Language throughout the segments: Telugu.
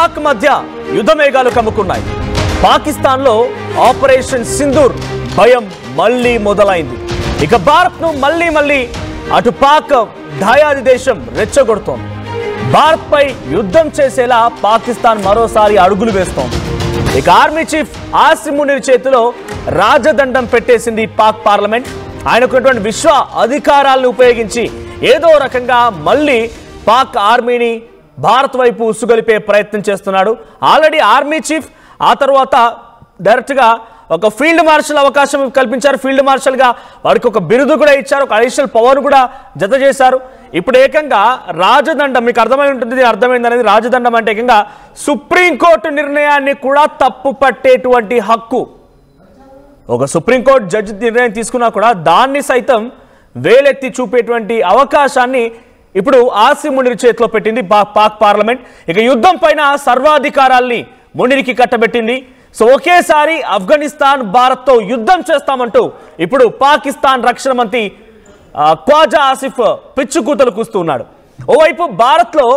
పాక్ మధ్య యుద్ధ మేఘాలు కమ్ముకున్నాయి. పాకిస్తాన్లో ఆపరేషన్ సింధూర్ భయం మళ్ళీ మొదలైంది. ఇక భారత్ను మళ్ళీ అటు పాక్ దాయాది దేశం రెచ్చగొడుతోంది. భారత్పై యుద్ధం చేసేలా పాకిస్తాన్ మరోసారి అడుగులు వేస్తోంది. ఇక ఆర్మీ చీఫ్ ఆసిమ్ మునీర్ చేతిలో రాజదండం పెట్టేసింది పాక్ పార్లమెంట్. ఆయనకున్నటువంటి విశ్వ అధికారాలను ఉపయోగించి ఏదో రకంగా మళ్ళీ పాక్ ఆర్మీని భారత్ వైపు ఉసుగొలిపే ప్రయత్నం చేస్తున్నాడు. ఆల్రెడీ ఆర్మీ చీఫ్, ఆ తర్వాత డైరెక్ట్గా ఒక ఫీల్డ్ మార్షల్ అవకాశం కల్పించారు. ఫీల్డ్ మార్షల్గా వారికి ఒక బిరుదు కూడా ఇచ్చారు, ఒక అడిషనల్ పవర్ కూడా జత చేశారు. ఇప్పుడు ఏకంగా రాజదండం, మీకు అర్థమై ఉంటుంది, అర్థమైంది అనేది. రాజదండం అంటే ఏకంగా సుప్రీంకోర్టు నిర్ణయాన్ని కూడా తప్పు పట్టేటువంటి హక్కు. ఒక సుప్రీంకోర్టు జడ్జి నిర్ణయం తీసుకున్నా కూడా దాన్ని సైతం వేలెత్తి చూపేటువంటి అవకాశాన్ని ఇప్పుడు ఆసిమ్ మునీర్ చేతిలో పెట్టింది పాక్ పార్లమెంట్. ఇక యుద్ధం పైన సర్వాధికారాల్ని మునీర్కి కట్టబెట్టింది. సో ఒకేసారి ఆఫ్ఘనిస్తాన్ భారత్తో యుద్ధం చేస్తామంటూ ఇప్పుడు పాకిస్తాన్ రక్షణ మంత్రి ఖ్వాజా ఆసిఫ్ పిచ్చుకూతలు కూస్తూ ఉన్నాడు. ఓవైపు భారత్లో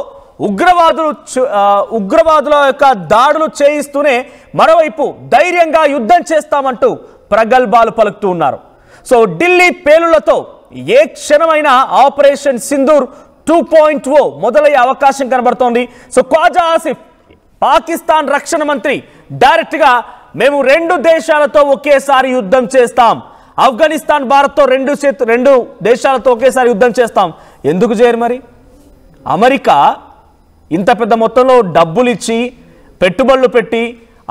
ఉగ్రవాదుల యొక్క దాడులు చేయిస్తూనే మరోవైపు ధైర్యంగా యుద్ధం చేస్తామంటూ ప్రగల్భాలు పలుకుతూ ఉన్నారు. సో ఢిల్లీ పేలుళ్లతో ఏ క్షణమైనా ఆపరేషన్ సింధూర్ 2.0 మొదలయ్యే అవకాశం కనబడుతోంది. సో ఖ్వాజా ఆసిఫ్ పాకిస్తాన్ రక్షణ మంత్రి డైరెక్ట్గా మేము 2 దేశాలతో ఒకేసారి యుద్ధం చేస్తాం, ఆఫ్ఘనిస్తాన్ భారత్తో రెండు దేశాలతో ఒకేసారి యుద్ధం చేస్తాం. ఎందుకు చేయరు మరి? అమెరికా ఇంత పెద్ద మొత్తంలో డబ్బులు ఇచ్చి పెట్టుబడులు పెట్టి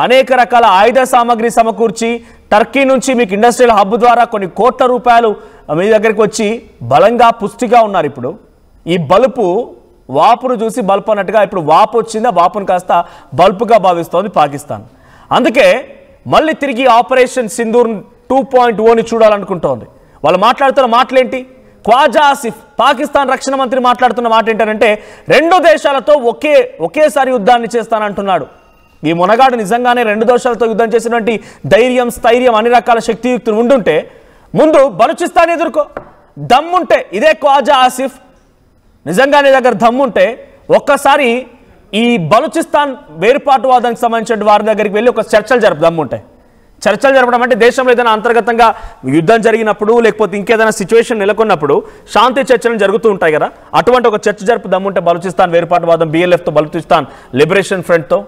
అనేక రకాల ఆయుధ సామాగ్రి సమకూర్చి టర్కీ నుంచి మీకు ఇండస్ట్రియల్ హబ్ ద్వారా కొన్ని కోట్ల రూపాయలు మీ దగ్గరికి వచ్చి బలంగా పుష్టిగా ఉన్నారు. ఇప్పుడు ఈ బలుపు వాపును చూసి బల్పు అన్నట్టుగా ఇప్పుడు వాపు వచ్చింది, ఆ వాపును కాస్త బల్పుగా భావిస్తోంది పాకిస్తాన్. అందుకే మళ్ళీ తిరిగి ఆపరేషన్ సింధూర్ 2.0ని చూడాలనుకుంటోంది. వాళ్ళు మాట్లాడుతున్న మాటలేంటి? ఖ్వాజా ఆసిఫ్ పాకిస్తాన్ రక్షణ మంత్రి మాట్లాడుతున్న మాట ఏంటంటే 2 దేశాలతో ఒకేసారి యుద్ధాన్ని చేస్తానంటున్నాడు. ఈ మునగాడు నిజంగానే 2 దేశాలతో యుద్ధం చేసినటువంటి ధైర్యం, స్థైర్యం, అన్ని రకాల శక్తియుక్తులు ఉండుంటే ముందు బలూచిస్తాన్ ఎదుర్కో. దమ్ముంటే, ఇదే ఖ్వాజా ఆసిఫ్ నిజంగానే దగ్గర దమ్ముంటే ఒక్కసారి ఈ బలూచిస్తాన్ వేరుపాటువాదానికి సంబంధించిన వారి దగ్గరికి వెళ్ళి ఒక చర్చలు దమ్ముంటాయి. చర్చలు జరపడం అంటే దేశంలో ఏదైనా అంతర్గతంగా యుద్ధం జరిగినప్పుడు లేకపోతే ఇంకేదైనా సిచ్యువేషన్ నెలకొన్నప్పుడు శాంతి చర్చలు జరుగుతూ ఉంటాయి కదా, అటువంటి ఒక చర్చ జరుపు దమ్ముంటే బలూచిస్తాన్ వేరుపాటువాదం BLFతో, బలూచిస్తాన్ లిబరేషన్ ఫ్రంట్తో,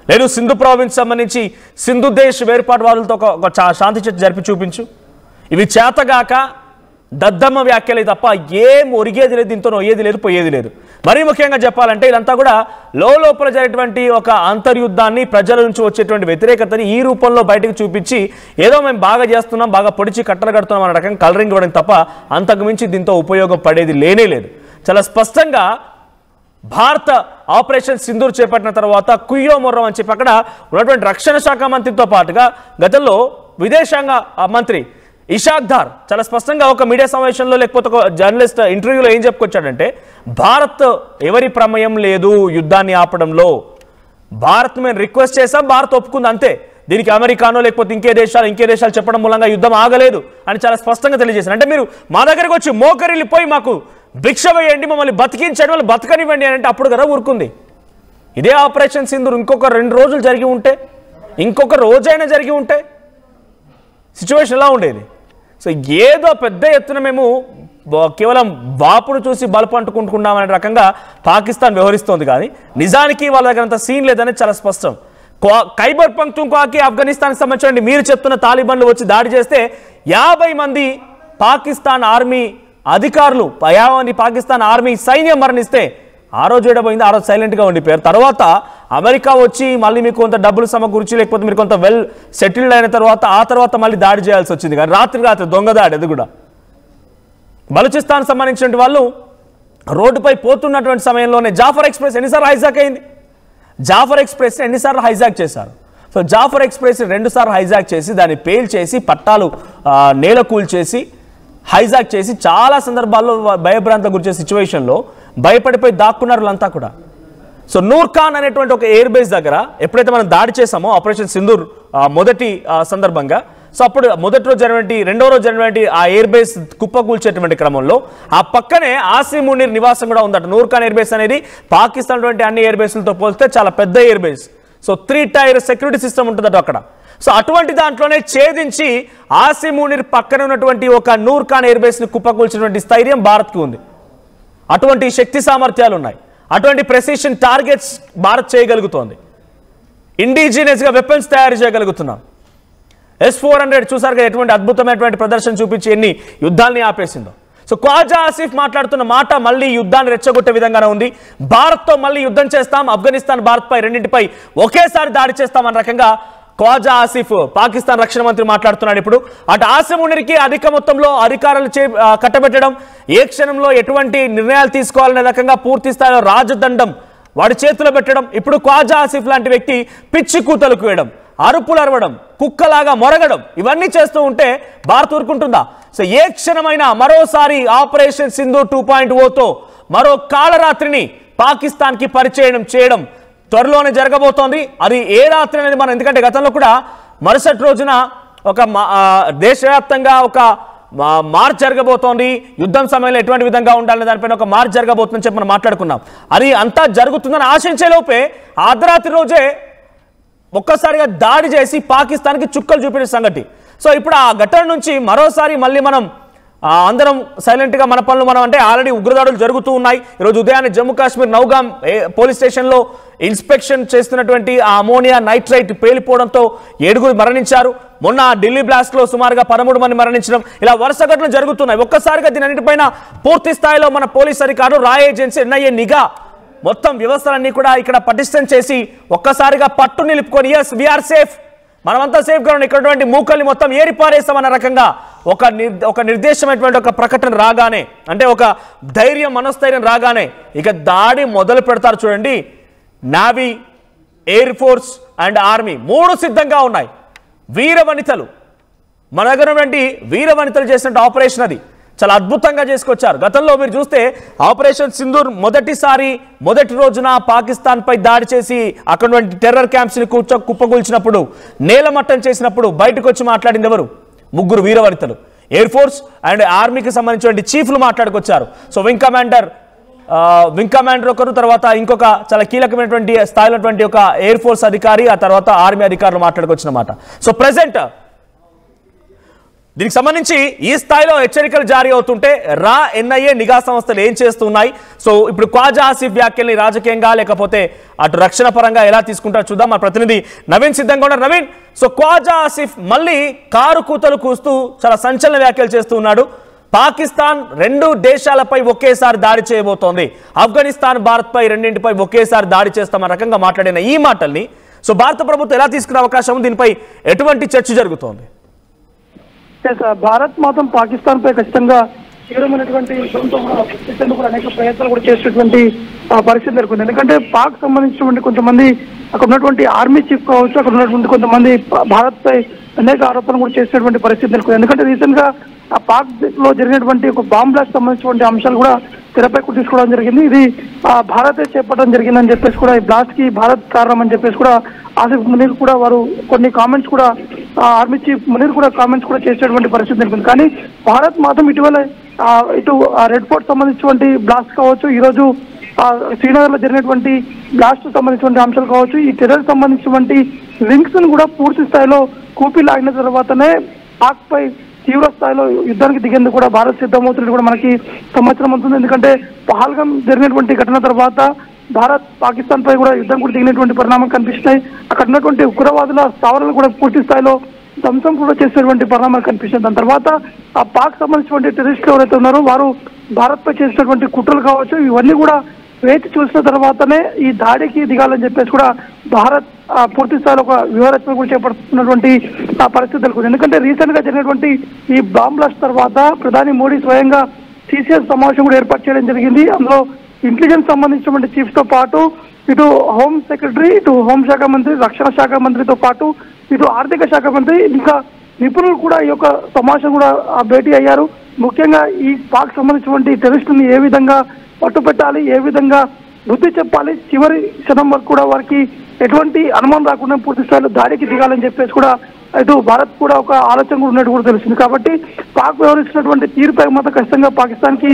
లేదు సింధు ప్రావిన్స్ సంబంధించి సింధు దేశ్ వేరుపాటువాదులతో ఒక శాంతి చర్చ జరిపి చూపించు. ఇవి చేతగాక దద్దమ్మ వ్యాఖ్యలే తప్ప ఏం ఒరిగేది లేదు, దీంతో నొయ్యేది లేదు, పోయేది లేదు. మరీ ముఖ్యంగా చెప్పాలంటే ఇదంతా కూడా లోపల జరిగేటువంటి ఒక అంతర్యుద్ధాన్ని, ప్రజల నుంచి వచ్చేటువంటి వ్యతిరేకతని ఈ రూపంలో బయటకు చూపించి ఏదో మేము బాగా చేస్తున్నాం, బాగా పొడిచి కట్టలు కడుతున్నాం అనే రకంగా కలరింగ్ ఇవ్వడం తప్ప అంతకు మించి దీంతో ఉపయోగం పడేది లేనే లేదు. చాలా స్పష్టంగా భారత ఆపరేషన్ సింధూర్ చేపట్టిన తర్వాత కుయ్యో మొర్రం అని చెప్పి అక్కడ ఉన్నటువంటి రక్షణ శాఖ మంత్రితో పాటుగా గతంలో విదేశాంగ మంత్రి ఇషాక్ దార్ చాలా స్పష్టంగా ఒక మీడియా సమావేశంలో లేకపోతే ఒక జర్నలిస్ట్ ఇంటర్వ్యూలో ఏం చెప్పుకొచ్చాడంటే భారత్ ఎవరి ప్రమేయం లేదు యుద్ధాన్ని ఆపడంలో, భారత్ మేము రిక్వెస్ట్ చేసాం, భారత్ ఒప్పుకుంది అంతే, దీనికి అమెరికానో లేకపోతే ఇంకే దేశాలు చెప్పడం మూలంగా యుద్ధం ఆగలేదు అని చాలా స్పష్టంగా తెలియజేశారు. అంటే మీరు మా దగ్గరికి వచ్చి మోకరిల్లిపోయి మాకు భిక్ష వేయండి, మమ్మల్ని బతికించండి, వాళ్ళు బతకనివ్వండి అని అంటే అప్పుడు కదా ఊరుకుంది. ఇదే ఆపరేషన్ సింధూర్ ఇంకొక 2 రోజులు జరిగి ఉంటే, ఇంకొక రోజైనా జరిగి ఉంటే సిచ్యువేషన్ ఎలా ఉండేది? సో ఏదో పెద్ద ఎత్తున మేము కేవలం వాపును చూసి బలుపు అంటుకుంటున్నామనే రకంగా పాకిస్తాన్ వ్యవహరిస్తోంది. కానీ నిజానికి వాళ్ళ దగ్గర అంత సీన్ లేదని చాలా స్పష్టం. ఖైబర్ పఖ్తూన్ఖ్వాకి ఆఫ్ఘనిస్తాన్కి సంబంధించిన మీరు చెప్తున్న తాలిబాన్లు వచ్చి దాడి చేస్తే 50 మంది పాకిస్తాన్ ఆర్మీ అధికారులు, 50 మంది పాకిస్తాన్ ఆర్మీ సైన్యం మరణిస్తే ఆ రోజు ఏడబోయింది, ఆ రోజు సైలెంట్గా ఉండిపోయారు. తర్వాత అమెరికా వచ్చి మళ్ళీ మీకు కొంత డబ్బులు సమకూర్చి లేకపోతే మీరు కొంత వెల్ సెటిల్డ్ అయిన తర్వాత ఆ తర్వాత మళ్ళీ దాడి చేయాల్సి వచ్చింది. కానీ రాత్రి దొంగ దాడి, అది కూడా బలూచిస్తాన్ సంబంధించిన వాళ్ళు రోడ్డుపై పోతున్నటువంటి సమయంలోనే జాఫర్ ఎక్స్ప్రెస్ ఎన్నిసార్లు హైజాక్ అయింది? జాఫర్ ఎక్స్ప్రెస్ ఎన్నిసార్లు హైజాక్ చేశారు? సో జాఫర్ ఎక్స్ప్రెస్ 2 సార్లు హైజాక్ చేసి దాన్ని పేల్ చేసి పట్టాలు నేల కూల్చేసి హైజాక్ చేసి చాలా సందర్భాల్లో భయభ్రాంతకు గురించే సిచ్యువేషన్లో భయపడిపోయి దాక్కున్నారు వాళ్ళంతా కూడా. సో నూర్ఖాన్ అనేటువంటి ఒక ఎయిర్ బేస్ దగ్గర ఎప్పుడైతే మనం దాడి చేసామో ఆపరేషన్ సింధూర్ మొదటి సందర్భంగా సో అప్పుడు మొదటి రోజు జరిగినటువంటి రెండో రోజు జరిగినటువంటి ఆ ఎయిర్ బేస్ కుప్పకూల్చేటువంటి క్రమంలో ఆ పక్కనే ఆసిమ్ మునీర్ నివాసం కూడా ఉందట. నూర్ ఖాన్ ఎయిర్ బేస్ అనేది పాకిస్తాన్ అన్ని ఎయిర్ బేస్లతో పోలిస్తే చాలా పెద్ద air base. So 3 tier security system ఉంటుందట అక్కడ. సో అటువంటి దాంట్లోనే ఛేదించి ఆసిమ్ మునీర్ పక్కన ఉన్నటువంటి ఒక నూర్ ఖాన్ ఎయిర్ బేస్ ని కుప్పకూల్చినటువంటి స్థైర్యం భారత్కి ఉంది. అటువంటి శక్తి సామర్థ్యాలు ఉన్నాయి. అటువంటి ప్రెసిషన్ టార్గెట్స్ భారత్ చేయగలుగుతోంది. ఇండిజినియస్ గా వెపన్స్ తయారు చేయగలుగుతున్నాం. S-400 చూసారు కదా ఎటువంటి అద్భుతమైనటువంటి ప్రదర్శన చూపించి ఎన్ని యుద్ధాలని ఆపేసిందో. సో ఖ్వాజా ఆసిఫ్ మాట్లాడుతున్న మాట మళ్ళీ యుద్ధాన్ని రెచ్చగొట్టే విధంగానే ఉంది. భారత్తో మళ్ళీ యుద్ధం చేస్తాం, ఆఫ్ఘనిస్తాన్ భారత్పై రెండింటిపై ఒకేసారి దాడి చేస్తామన్న రకంగా ఖ్వాజా ఆసిఫ్ పాకిస్తాన్ రక్షణ మంత్రి మాట్లాడుతున్నాడు. ఇప్పుడు అటు ఆసిమ్ మునీర్కి అధిక మొత్తంలో అధికారాలు కట్టబెట్టడం, ఏ క్షణంలో ఎటువంటి నిర్ణయాలు తీసుకోవాలనే రకంగా పూర్తి స్థాయిలో రాజదండం వాడి చేతిలో పెట్టడం, ఇప్పుడు ఖ్వాజా ఆసిఫ్ లాంటి వ్యక్తి పిచ్చి కూతలకు వేయడం, అరుపులు అరవడం, కుక్కలాగా మొరగడం, ఇవన్నీ చేస్తూ ఉంటే భారత్ ఊరుకుంటుందా? సో ఏ క్షణమైనా మరోసారి ఆపరేషన్ సింధు 2.0తో మరో కాళరాత్రిని పాకిస్తాన్కి పరిచయం చేయడం త్వరలోనే జరగబోతోంది. అది ఏ రాత్రి అనేది మనం, ఎందుకంటే గతంలో కూడా మరుసటి రోజున ఒక దేశవ్యాప్తంగా ఒక మార్చ్ జరగబోతోంది. యుద్ధం సమయంలో ఎటువంటి విధంగా ఉండాలనే దానిపైన ఒక మార్చ్ జరగబోతుందని చెప్పి మనం మాట్లాడుకున్నాం. అది అంతా జరుగుతుందని ఆశించే లోపే అర్ధరాత్రి రోజే ఒక్కసారిగా దాడి చేసి పాకిస్తాన్కి చుక్కలు చూపిన సంగతి. సో ఇప్పుడు ఆ ఘటన నుంచి మరోసారి మళ్ళీ మనం అందరం సైలెంట్గా మన పనులు మనం, అంటే ఆల్రెడీ ఉగ్రదాడులు జరుగుతూ ఉన్నాయి. ఈరోజు ఉదయాన్నే జమ్మూ కాశ్మీర్ నౌగాం పోలీస్ స్టేషన్లో ఇన్స్పెక్షన్ చేస్తున్నటువంటి ఆ అమోనియా నైట్రైట్ పేలిపోవడంతో 7 మరణించారు. మొన్న ఢిల్లీ బ్లాస్ట్లో సుమారుగా 13 మంది మరణించడం, ఇలా వరుస ఘటనలు జరుగుతున్నాయి. ఒక్కసారిగా దీని అన్నిటిపైన పూర్తి స్థాయిలో మన పోలీస్ అధికారులు, రా ఏజెన్సీ, NIA నిఘా మొత్తం వ్యవస్థలన్నీ కూడా ఇక్కడ పటిష్టం చేసి ఒక్కసారిగా పట్టు నిలుపుకొని ఎస్ వీఆర్ సేఫ్, మనమంతా సేఫ్ గా ఉన్నాం, ఇక్కడ మూకల్ని మొత్తం ఏరిపారేస్తామన్న రకంగా ఒక నిర్దేశమైనటువంటి ఒక ప్రకటన రాగానే, అంటే ఒక ధైర్యం, మనస్థైర్యం రాగానే ఇక దాడి మొదలు పెడతారు. చూడండి, navy, air force and army 3 సిద్ధంగా ఉన్నాయి. వీర వనితలు, మన దగ్గర ఉన్నటువంటి వీర వనితలు చేసినట్టు ఆపరేషన్ అది చాలా అద్భుతంగా చేసుకొచ్చారు. గతంలో మీరు చూస్తే ఆపరేషన్ సింధూర్ మొదటి రోజున పాకిస్తాన్ పై దాడి చేసి అక్కడ టెర్రర్ క్యాంప్స్ ని కుప్పగూల్చినప్పుడు, నేలమట్టం చేసినప్పుడు బయటకు వచ్చి మాట్లాడింది ఎవరు? 3 వీరవనితలు. ఎయిర్ ఫోర్స్ అండ్ ఆర్మీకి సంబంధించిన చీఫ్లు మాట్లాడుకొచ్చారు. సో వింగ్ కమాండర్ ఒకరు, తర్వాత ఇంకొక చాలా కీలకమైనటువంటి స్థాయిలో ఒక ఎయిర్ ఫోర్స్ అధికారి, ఆ తర్వాత ఆర్మీ అధికారులు మాట్లాడుకొచ్చిన మాట. సో ప్రెసెంట్ దీనికి సంబంధించి ఈ స్థాయిలో హెచ్చరికలు జారీ అవుతుంటే రా, NIA, నిఘా సంస్థలు ఏం చేస్తున్నాయి? సో ఇప్పుడు ఖ్వాజా ఆసిఫ్ వ్యాఖ్యల్ని రాజకీయంగా లేకపోతే అటు రక్షణ పరంగా ఎలా తీసుకుంటారో చూద్దాం. మన ప్రతినిధి నవీన్ సిద్ధంగా ఉన్నారు. నవీన్, సో ఖ్వాజా ఆసిఫ్ మళ్ళీ కారు కూతలు కూస్తూ చాలా సంచలన వ్యాఖ్యలు చేస్తూ ఉన్నాడు. పాకిస్తాన్ 2 దేశాలపై ఒకేసారి దాడి చేయబోతోంది, ఆఫ్ఘనిస్తాన్ భారత్పై రెండింటిపై ఒకేసారి దాడి చేస్తామన్న రకంగా మాట్లాడిన ఈ మాటల్ని సో భారత ప్రభుత్వం ఎలా తీసుకునే అవకాశం ఉంది? దీనిపై ఎటువంటి చర్చ జరుగుతోంది? భారత్ మాత్రం పాకిస్తాన్ పై ఖచ్చితంగా తీవ్రమైనటువంటి అనేక ప్రయత్నాలు కూడా చేసేటువంటి పరిస్థితి నెలకొంది. ఎందుకంటే పాక్ సంబంధించినటువంటి కొంతమంది అక్కడ ఉన్నటువంటి ఆర్మీ చీఫ్ కావచ్చు, అక్కడ ఉన్నటువంటి కొంతమంది భారత్ పై అనేక ఆరోపణలు కూడా చేసేటువంటి పరిస్థితి నెలకొంది. ఎందుకంటే రీసెంట్ గా ఆ పాక్ లో జరిగినటువంటి ఒక బాంబ్ బ్లాస్ట్ సంబంధించినటువంటి అంశాలు కూడా తెరపై తీసుకోవడం జరిగింది. ఇది భారతే చేపట్టడం జరిగిందని చెప్పేసి కూడా, ఈ బ్లాస్ట్ కి భారత్ కారణం అని చెప్పేసి కూడా ఆసిఫ్ మునీర్ కూడా వారు కొన్ని కామెంట్స్ కూడా, ఆర్మీ చీఫ్ మునీర్ కూడా కామెంట్స్ కూడా చేసేటువంటి పరిస్థితి నెలకొంది. కానీ భారత్ మాత్రం ఇటీవల ఇటు రెడ్ ఫోర్ట్ సంబంధించినటువంటి బ్లాస్ట్ కావచ్చు, ఈ రోజు శ్రీనగర్ లో జరిగినటువంటి బ్లాస్ట్ సంబంధించినటువంటి అంశాలు కావచ్చు, ఈ టెర్రర్ సంబంధించినటువంటి లింక్స్ ను కూడా పూర్తి స్థాయిలో కూపీ లాగిన తర్వాతనే పాక్ పై తీవ్ర స్థాయిలో యుద్ధానికి దిగేందుకు కూడా భారత్ సిద్ధమవుతున్నట్టు కూడా మనకి సమాచారం అవుతుంది. ఎందుకంటే పహల్గాం జరిగినటువంటి ఘటన తర్వాత భారత్ పాకిస్తాన్ పై కూడా యుద్ధం కూడా దిగినటువంటి పరిణామం కనిపిస్తున్నాయి. అక్కడ ఉన్నటువంటి ఉగ్రవాదుల స్థావరాలను కూడా పూర్తి స్థాయిలో ధ్వంసం కూడా చేసేటువంటి పరిణామాలు కనిపిస్తుంది. దాని తర్వాత ఆ పాక్ సంబంధించినటువంటి టెర్రరిస్టులు ఎవరైతే ఉన్నారో వారు భారత్ పై చేసినటువంటి కుట్రలు కావచ్చు, ఇవన్నీ కూడా వేచి చూసిన తర్వాతనే ఈ దాడికి దిగాలని చెప్పేసి కూడా భారత్ పూర్తి స్థాయిలో ఒక వ్యూహరచన కూడా చేపడుతున్నటువంటి పరిస్థితులు. ఎందుకంటే రీసెంట్ గా జరిగినటువంటి ఈ బాంబ్ బ్లాస్ట్ తర్వాత ప్రధాని మోడీ స్వయంగా CCS సమావేశం కూడా ఏర్పాటు చేయడం జరిగింది. అందులో ఇంటెలిజెన్స్ సంబంధించినటువంటి చీఫ్ తో పాటు ఇటు హోమ్ సెక్రటరీ, ఇటు హోంశాఖ మంత్రి, రక్షణ శాఖ మంత్రితో పాటు ఇటు ఆర్థిక శాఖ మంత్రి, ఇంకా నిపుణులు కూడా ఈ యొక్క సమావేశం కూడా భేటీ అయ్యారు. ముఖ్యంగా ఈ పాక్ సంబంధించినటువంటి టెర్రరిస్టులను ఏ విధంగా పట్టుపెట్టాలి, ఏ విధంగా బుద్ధి చెప్పాలి, చివరి క్షణం వరకు కూడా వారికి ఎటువంటి అనుమానం రాకుండా పూర్తి స్థాయిలో దాడికి దిగాలని చెప్పేసి కూడా ఇటు భారత్ కూడా ఒక ఆలోచన కూడా ఉన్నట్టు కూడా తెలుస్తుంది. కాబట్టి పాక్ వ్యవహరిస్తున్నటువంటి తీరుపై మాత్రం ఖచ్చితంగా పాకిస్తాన్కి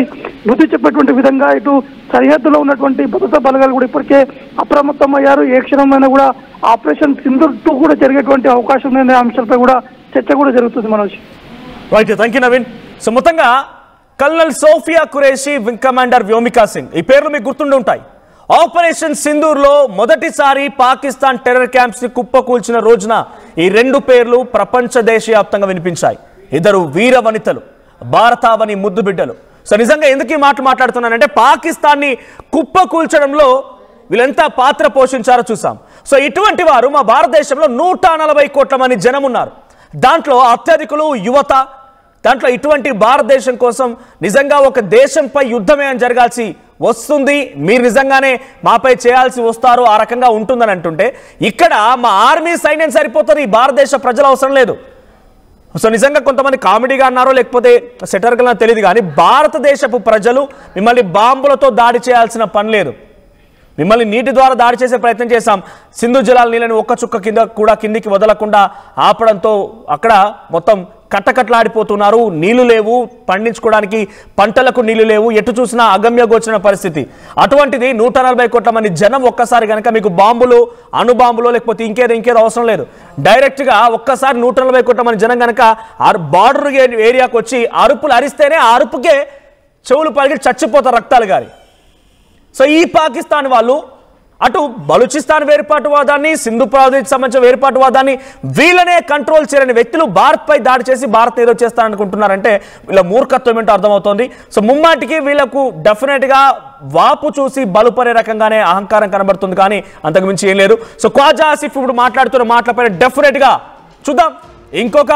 బుద్ధి చెప్పేటువంటి విధంగా ఇటు సరిహద్దులో ఉన్నటువంటి భద్రతా బలగాలు కూడా ఇప్పటికే అప్రమత్తం అయ్యారు. ఏ క్షణమైనా కూడా ఆపరేషన్ సింధూర్ 2 కూడా జరిగేటువంటి అవకాశం ఉందనే అంశాలపై కూడా చర్చ కూడా జరుగుతుంది Manoj. Right, thank you Naveen. So మొత్తంగా colonel Sofiya Qureshi, wing commander Vyomika Singh, ఈ పేర్లు మీకు గుర్తుండి ఉంటాయి. ఆపరేషన్ సింధూర్లో మొదటిసారి పాకిస్తాన్ టెర్రర్ క్యాంప్స్ ని కుప్పకూల్చిన రోజున ఈ 2 పేర్లు ప్రపంచ దేశవ్యాప్తంగా వినిపించాయి. ఇద్దరు వీర వనితలు, భారతావని ముద్దు బిడ్డలు. సో నిజంగా ఎందుకు ఈ మాట మాట్లాడుతున్నానంటే పాకిస్తాన్ని కుప్పకూల్చడంలో వీళ్ళెంత పాత్ర పోషించారో చూసాం. సో ఇటువంటి వారు మా భారతదేశంలో 140 కోట్ల మంది జనం ఉన్నారు. దాంట్లో అత్యధికులు యువత. దాంట్లో ఇటువంటి భారతదేశం కోసం నిజంగా ఒక దేశంపై యుద్ధమే అని జరగాల్సి వస్తుంది. మీరు నిజంగానే మాపై చేయాల్సి వస్తారు, ఆ రకంగా ఉంటుందని అంటుంటే ఇక్కడ మా ఆర్మీ సైన్యం సరిపోతుంది, ఈ భారతదేశ ప్రజలు అవసరం లేదు. సో నిజంగా కొంతమంది కామెడీగా అన్నారో లేకపోతే సెటర్గా తెలియదు, కానీ భారతదేశపు ప్రజలు మిమ్మల్ని బాంబులతో దాడి చేయాల్సిన పని లేదు. మిమ్మల్ని నీటి ద్వారా దాడి చేసే ప్రయత్నం చేశాం. సింధు జలాల నీళ్ళని ఒక్క చుక్క కింద కూడా కిందికి వదలకుండా ఆపడంతో అక్కడ మొత్తం కట్టకట్లాడిపోతున్నారు. నీళ్లు లేవు, పండించుకోవడానికి పంటలకు నీళ్లు లేవు, ఎటు చూసినా అగమ్య గోచర పరిస్థితి. అటువంటిది 140 కోట్ల మంది జనం ఒక్కసారి కనుక మీకు బాంబులు, అణుబాంబులు లేకపోతే ఇంకేదో అవసరం లేదు. డైరెక్ట్గా ఒక్కసారి 140 కోట్ల మంది జనం కనుక బార్డర్ ఏరియాకు వచ్చి అరుపులు అరిస్తేనే ఆ అరుపుకే చెవులు పలిగి చచ్చిపోతారు రక్తాలు గారి. సో ఈ పాకిస్తాన్ వాళ్ళు అటు బలూచిస్తాన్ వేర్పాటువాదాన్ని, సింధు ప్రాంతానికి సంబంధించిన వేర్పాటువాదాన్ని వీళ్ళనే కంట్రోల్ చేయని వ్యక్తులు భారత్పై దాడి చేసి భారత్ ఏదో చేస్తారనుకుంటున్నారంటే వీళ్ళ మూర్ఖత్వం ఏంటో అర్థమవుతోంది. సో ముమ్మాటికి వీళ్ళకు డెఫినెట్గా వాపు చూసి బలుపరే రకంగానే అహంకారం కనబడుతుంది, కానీ అంతకు మించి ఏం లేదు. సో ఖ్వాజా ఆసిఫ్ ఇప్పుడు మాట్లాడుతున్న మాటలపైన డెఫినెట్గా చూద్దాం, ఇంకొక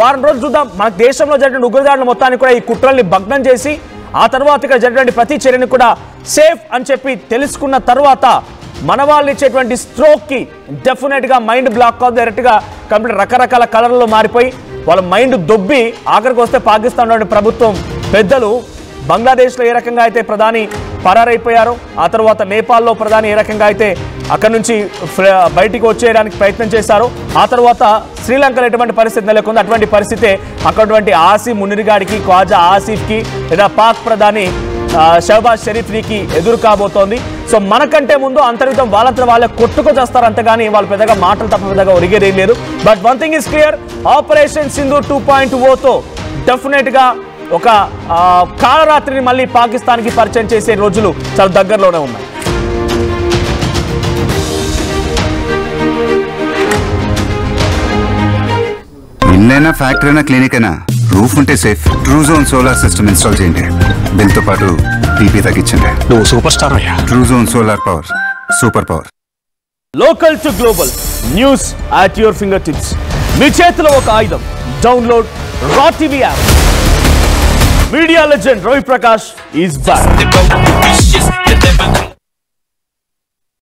వారం రోజులు చూద్దాం. మన దేశంలో జరిగిన ఉగ్రదాడుల మొత్తాన్ని కూడా ఈ కుట్రల్ని భగ్నం చేసి ఆ తర్వాత ఇక్కడ జరిగినటువంటి ప్రతి చర్యను కూడా సేఫ్ అని చెప్పి తెలుసుకున్న తర్వాత మన వాళ్ళు ఇచ్చేటువంటి స్ట్రోక్కి డెఫినెట్గా మైండ్ బ్లాక్ అవుతుంది. డైరెక్ట్గా కంప్లీట్ రకరకాల కలర్లో మారిపోయి వాళ్ళ మైండ్ దొబ్బి ఆఖరికి వస్తే పాకిస్తాన్లోని ప్రభుత్వం పెద్దలు బంగ్లాదేశ్లో ఏ రకంగా అయితే ప్రధాని పరారైపోయారో, ఆ తర్వాత నేపాల్లో ప్రధాని ఏ రకంగా అయితే అక్కడి నుంచి బయటికి వచ్చేయడానికి ప్రయత్నం చేశారో, ఆ తర్వాత శ్రీలంకలో ఎటువంటి పరిస్థితి నెలకొంది, అటువంటి పరిస్థితే అక్కడటువంటి ఆసిఫ్ మునిరిగాడికి, ఖ్వాజా ఆసిఫ్కి లేదా పాక్ ప్రధాని షహబాజ్ షరీఫ్కి ఎదురు కాబోతోంది. సో మనకంటే ముందు అంతర్గతం వాళ్ళంతా వాళ్ళే కొట్టుకు చేస్తారు, అంతగాని వాళ్ళు పెద్దగా మాటలు తప్ప పెద్దగా ఒరిగేదేం లేదు. But one thing is clear, operation Sindoor 2.0తో డెఫినెట్గా ఒక కాళరాత్రిని మళ్ళీ పాకిస్తాన్కి పరిచయం చేసే రోజులు చాలా దగ్గరలోనే ఉన్నాయి. ఇల్లైనా ఫ్యాక్టరీ అయినా క్లినిక్ అయినా రూఫ్ ఉంటే safe. Truzon solar system install చేయండి. బిల్తో పాటు టీపీ తగ్గించండి. నువ్వు సూపర్ స్టార్ అయ్యా. Truzon solar power, super power. Local to global news at your finger tips. మీ చేతిలో ఒక ఆయుధం. Download R TV app. Media legend Ravi Prakash is back.